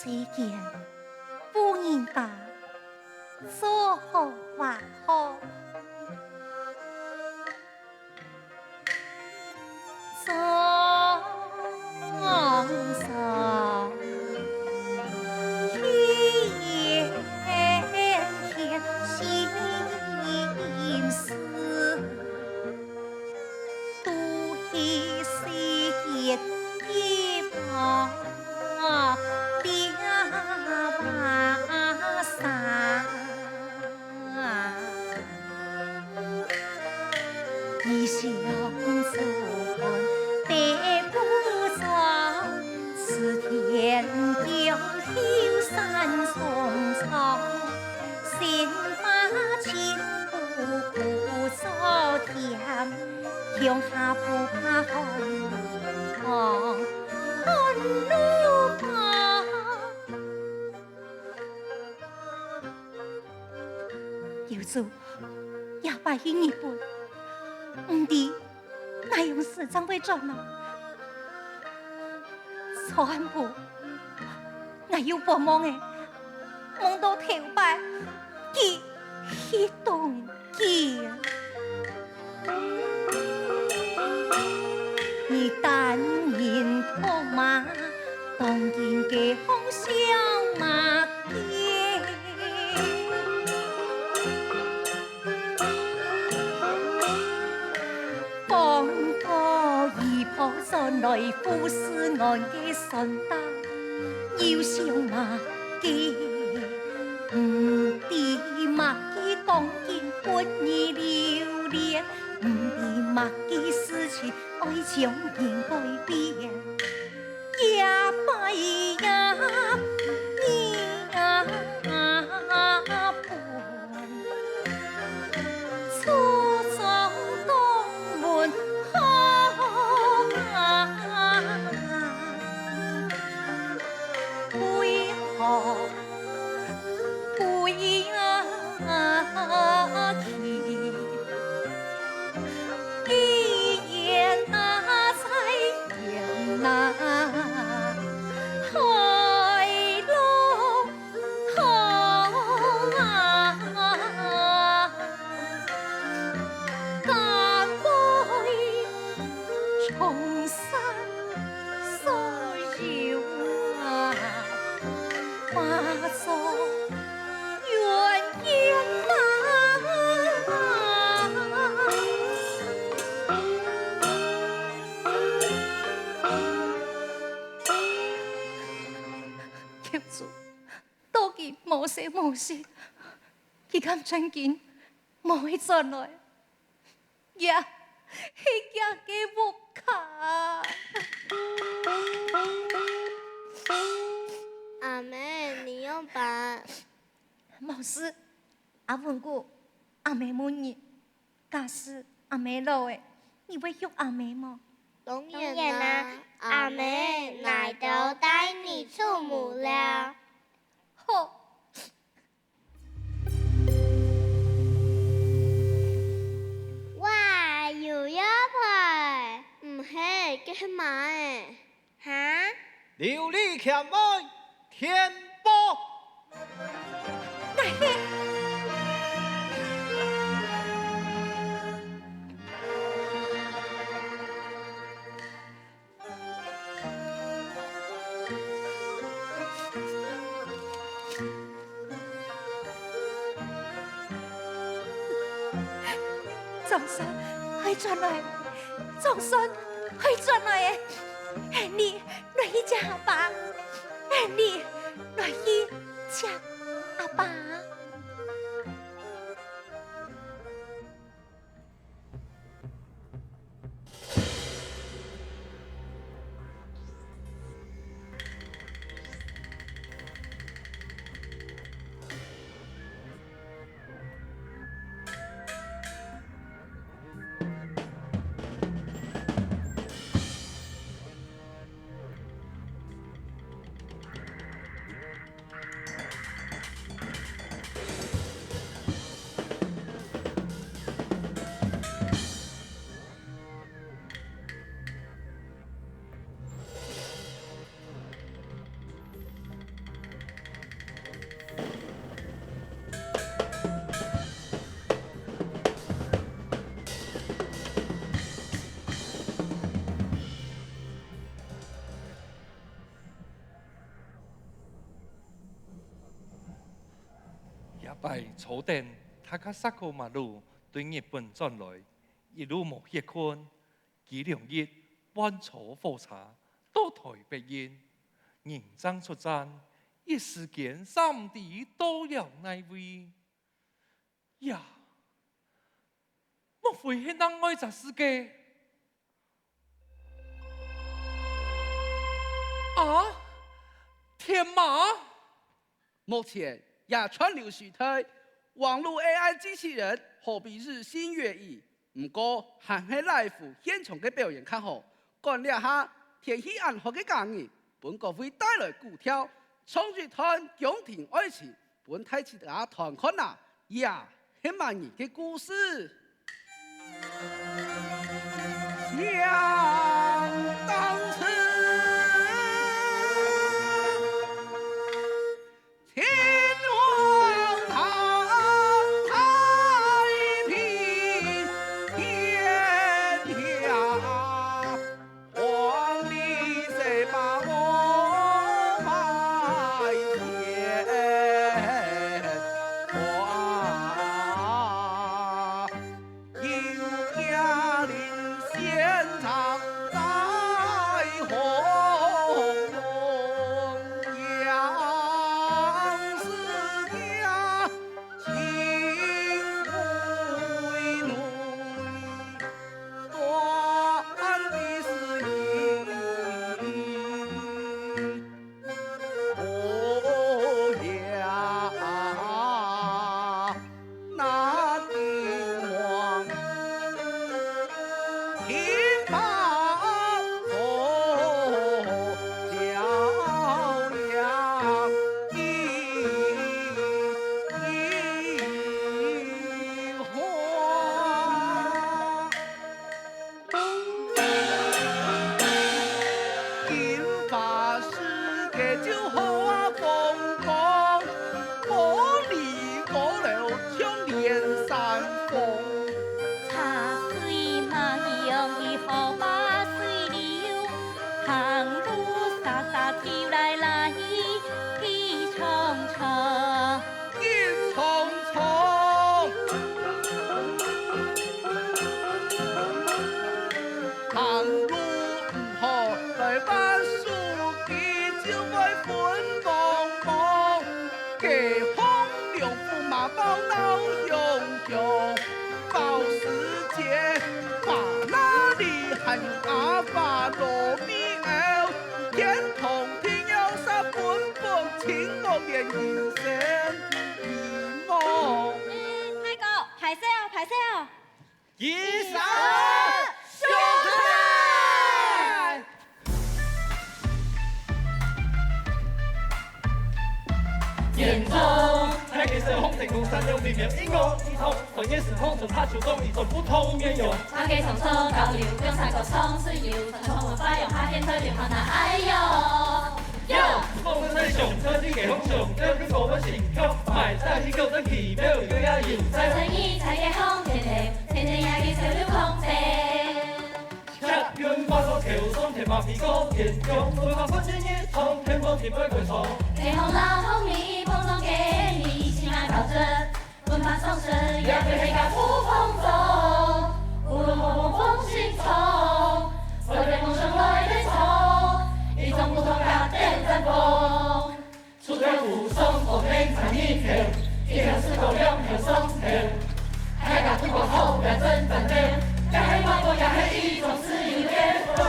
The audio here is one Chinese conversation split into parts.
世间不人家说好话好，早上天天心思，都是世间一旁两把伞。一想出门得不着，此天迢迢山重草，先把情不顾早甜，向下不怕寒路旁。有主也拜于日本。唔知那用时常会转呢？错安部，我要帮忙诶，忙到头摆，去动机。你单人拖马，当然嘅方向马爹。放歌一炮上来富士岸嘅神灯，要上马基，唔知马基当今不易留恋，唔知马基事情爱将人改变，也拜呀你呀伴。无事，佢咁真见，冇会转来，呀，佢家嘅木卡。阿妹，你用吧。冇事，阿文姑，阿妹冇你，假使阿妹老诶，你会约阿妹吗？当然啦，阿妹，奶都带你出门了。好。哇，又一排，唔系，嘅系嘛诶？哈？琉璃欠爱天波。总算可以转来，总算可以转来诶！你来去接阿爸，你来去接阿爸。在草甸塔卡萨克马路对日本转来，一路无歇困，几两日弯坐火车到台北县，认真出战，一时间三地都有那位呀，莫非是那爱杂世界？啊，天马！目前也川流时代，网络 AI 机器人何必日新月异？不过还是来副现场的表演较好。干了下天气暗好的假日，本国会带来股票，冲一团宫廷爱情，本太子大团看呐，呀，很满意的故事。想当初。天皇堂太平天下，皇帝谁把我埋前花，有家令现场在红龙阳世家，情归女，断的是意。哦呀，那帝王天马座骄阳一花。金发世界就好啊，风光玻璃高楼像连山峰。茶水马用的好把水流，行路沙沙跳来来，气冲冲。一丛丛，行路唔好来把树枝就会粉茫茫，给风凉驸马包闹熊熊，保时捷法拉利还有阿法罗密欧，天同天有啥本本情梦连人生迷梦。太哥，拍摄哦，拍摄哦。一上秀才。眼中，台北是红灯公山有明明一公一通，同也是红中它就中一种不同面容。他给从头到流，用三个冲是流，从头文发用哈天特别好难哎呦哟。风吹上车子嘅风上，要去我们心口，买大一个的奇妙又要有在成衣才给红天天，天天也给潮流空气。恰远把手跳上天马屁股，天用文化分清一通，天风天不会错。给红老红米，捧中给你，心爱保证，文化松生，也会黑咖不风中，乌龙红红风心冲，会被梦生来的冲，一种不同的电战风。出条扶松，我们看一条，一条是狗两条松条，海港不过后边真反正，也系马过也系一种自由的风。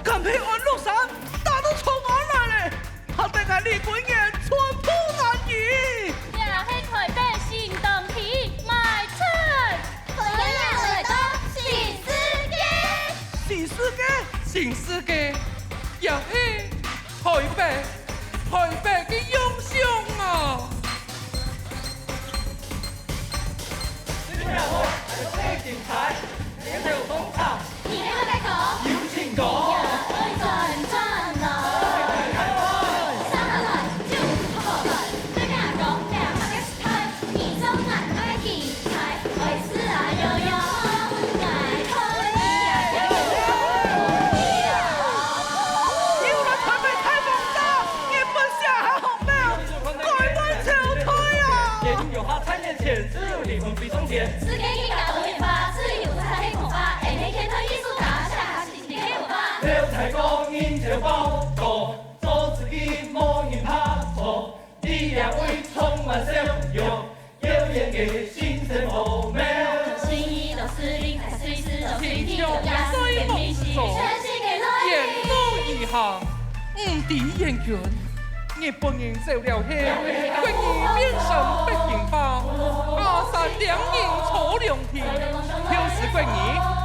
敢配安禄山，大都冲俺来嘞！他等下李贵言寸步难移。也系台北新东体卖出，我要耳朵新世界。新世界，新世界也是台北的英雄啊！你看我，还有警察，你看有风场，你那个狗，有情狗。会转转咯。上下来就好来，对面讲两个是台，你中南那个题材，为是啊悠悠，爱可以啊悠悠。有人着报道，做自己无人拍错，力量为充满笑容，耀眼的新生活美。心意都是灵在随时都倾听，天雅思给迷信，全心给乐言路一行，唔敌眼拳。日本人走了后，国语变成北京话，阿三两人错两天，就是国语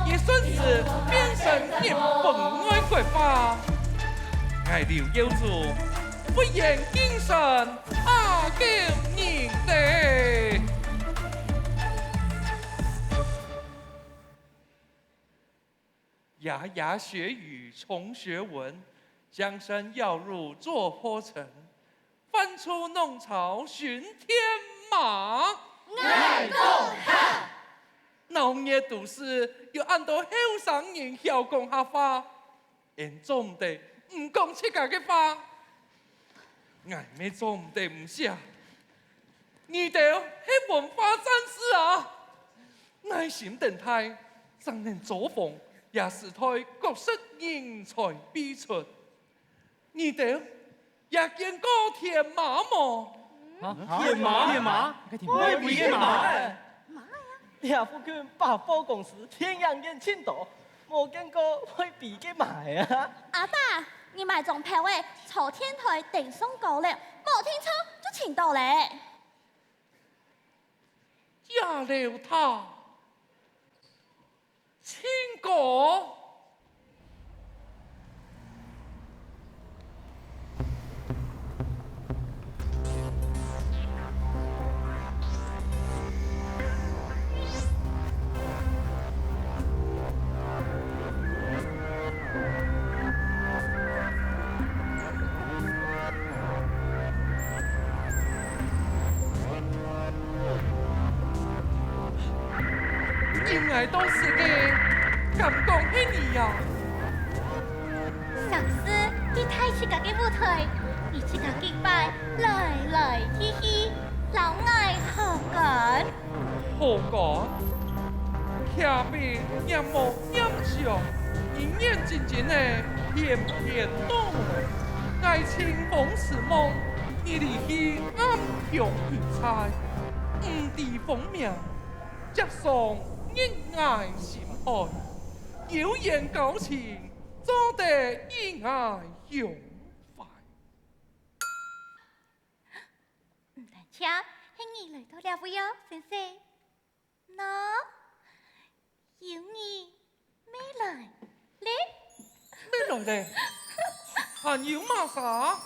也顺势变成日本爱国话。爱留有住，不言精神阿救人地。牙牙学语重学文，江山要入做坡城。翻出弄潮寻天马，爱国哈！农业都市要按到后生人晓讲下话，严重地唔讲自家嘅话，挨咩做唔得唔写，你哋係文化战士啊！耐心等待，怎能作风也是台角色人才辈出，你哋。也见过天马么？天马，我为天马。呀，夫君百货公司天阳眼青岛，冇见过会比嘅买啊！阿爸，你买种牌位，朝天台顶送高了，冇听错就请到嘞。亚了他，亲哥。原来都是个敢讲起你呀！上司，你睇自家嘅舞台，你自家敬拜来来去去，老爱好感。好感，下面也无念想，一眼睛睛的偏偏动，爱情逢时梦，你离去暗中遇猜，唔敌风命，接送。因爱心爱，有言交情，做得因爱永怀。唔但请，係你來到了未哦，先生？喏，有你沒來咧？咩來咧？還有嘛啥？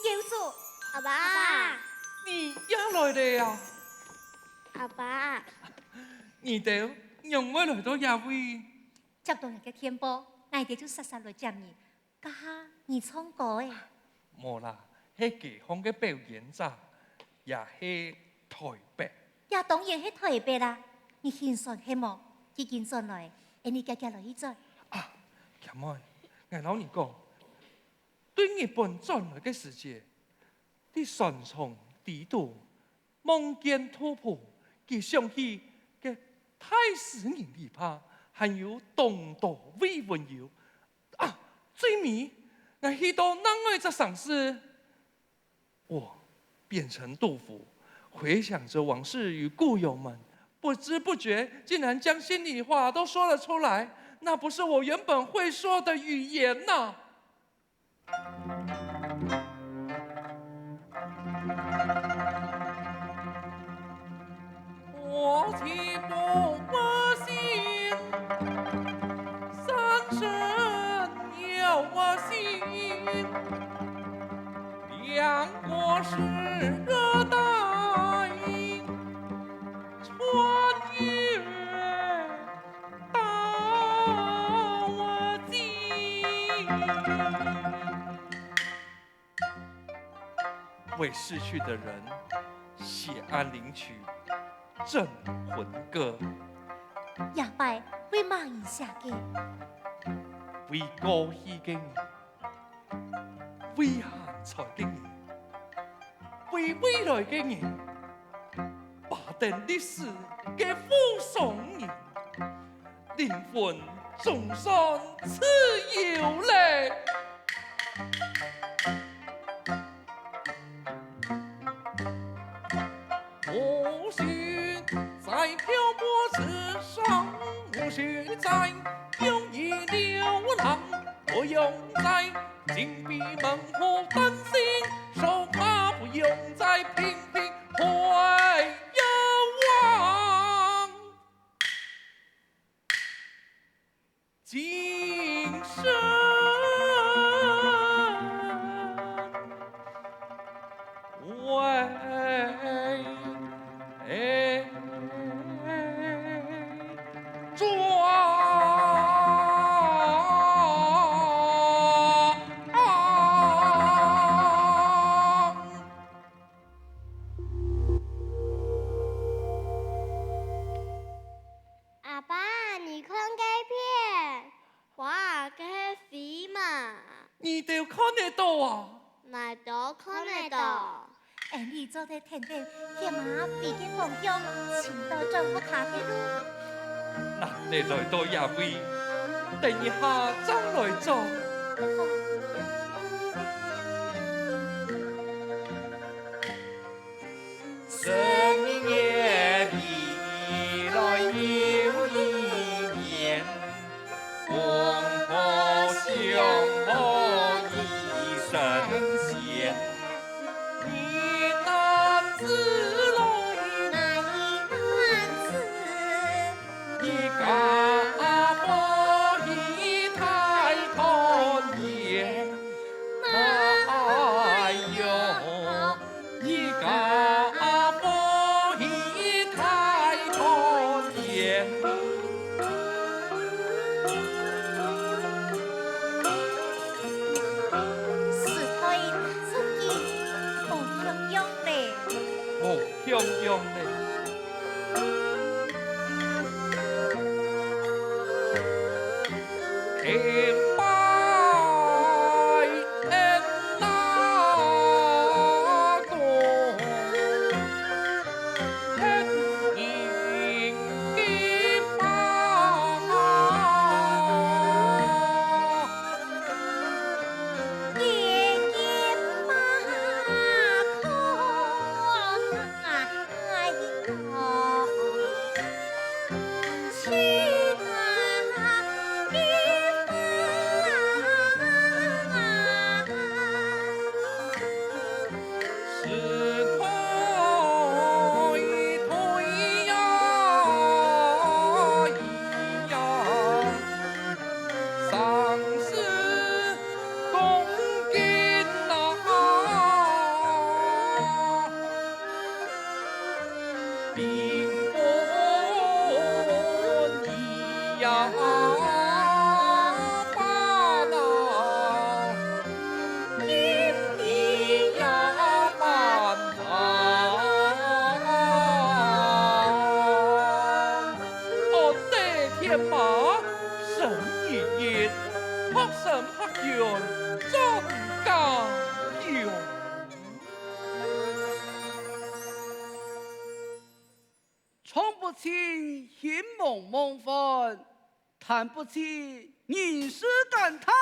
有做，阿爸，你也來了呀？阿爸。你哋用我來到亞威，接到人嘅天波，我哋就實實來接你。家下你唱歌誒？冇啦，係地方嘅表演者，也係台北。也當然係台北啦。你欣賞係冇？幾件上來，你家來一陣。啊，咁樣，我老你講，對日本轉來嘅世界，啲順從地度，夢見突破，佢想起。太使人離怕，還有東島魏文友啊！最尾，我去到那外這場事，我變成杜甫，回想着往事與故友們，不知不覺竟然將心裡話都說了出來，那不是我原本會說的語言吶！我既不信三生有我心，两国是热带穿越到我今，为逝去的人写安灵曲。镇魂歌，也拜为马兒下嘅，为過去嘅你，为現在嘅你，为未來嘅你，把定歷史嘅附送人，靈魂總算自由嘞。无须在漂泊之上，无须在有意流浪，不用在紧闭门户担心受怕，不用再频频回望。今生阿爸，你看这片，哇，这是什么？你都看得到啊？哪都看得到。哎，你做的甜点，天马比给方向，请到政府卡的路。难得来到野味，等一下再来做。生也比来又一年，红火相和一神仙。一男子来，一家婆一太团圆。哎呦，一家婆一太团圆。是推自己不用用嘞。哦，香香嘞。天拜恩那公，天应金巴，夜间马空爱到，去那地是推呀咿呀，丧事恭敬呐，兵分咿呀把那。一呀半堂，我的天马神一言，拍神拍拳真家用。唱不清心梦梦分，叹不清人世感叹。